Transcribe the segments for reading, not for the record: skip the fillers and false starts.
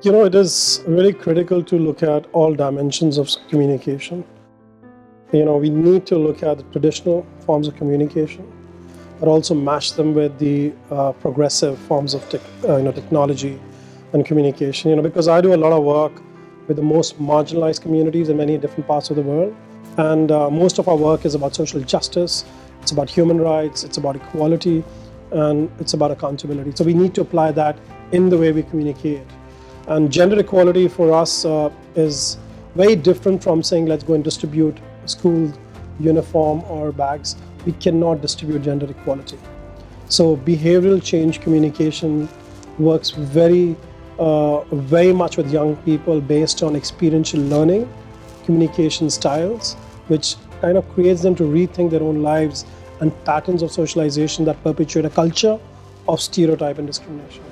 It is really critical to look at all dimensions of communication. We need to look at the traditional forms of communication, but also match them with the progressive forms of technology and communication. Because I do a lot of work with the most marginalized communities in many different parts of the world, and most of our work is about social justice. It's about human rights. It's about equality, and it's about accountability. So we need to apply that in the way we communicate. And gender equality for us is very different from saying let's go and distribute school uniform or bags. We cannot distribute gender equality. So behavioral change communication works very much with young people based on experiential learning, communication styles, which kind of creates them to rethink their own lives and patterns of socialization that perpetuate a culture of stereotype and discrimination.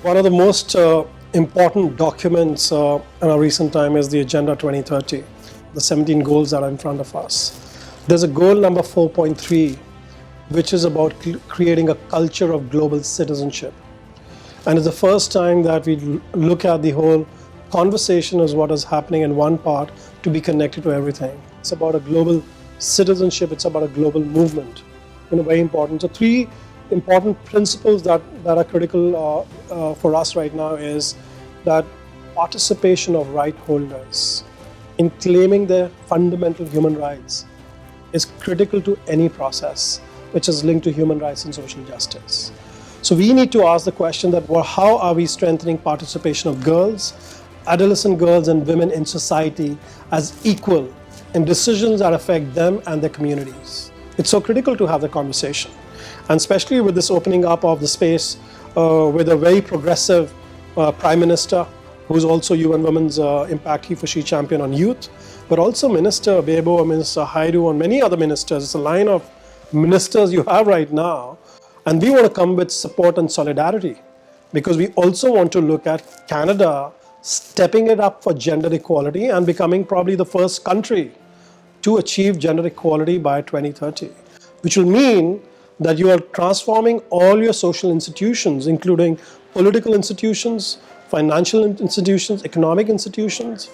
One of the most important documents in our recent time is the Agenda 2030, the 17 goals that are in front of us. There's a goal number 4.3, which is about creating a culture of global citizenship. And it's the first time that we look at the whole conversation as what is happening in one part to be connected to everything. It's about a global citizenship, it's about a global movement. Very important. So three important principles that are critical for us right now is that participation of right holders in claiming their fundamental human rights is critical to any process which is linked to human rights and social justice. So we need to ask the question that, well, how are we strengthening participation of girls, adolescent girls and women in society as equal in decisions that affect them and their communities? It's so critical to have the conversation. And especially with this opening up of the space with a very progressive Prime Minister, who's also UN Women's Impact He for She champion on youth, but also Minister Bebo, Minister Haidu, and many other ministers. It's a line of ministers you have right now. And we want to come with support and solidarity, because we also want to look at Canada stepping it up for gender equality and becoming probably the first country to achieve gender equality by 2030, which will mean that you are transforming all your social institutions, including political institutions, financial institutions, economic institutions,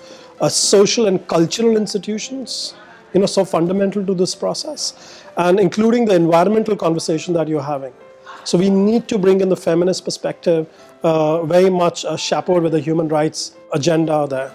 social and cultural institutions, so fundamental to this process, and including the environmental conversation that you're having. So we need to bring in the feminist perspective, very much chapeaued with the human rights agenda there.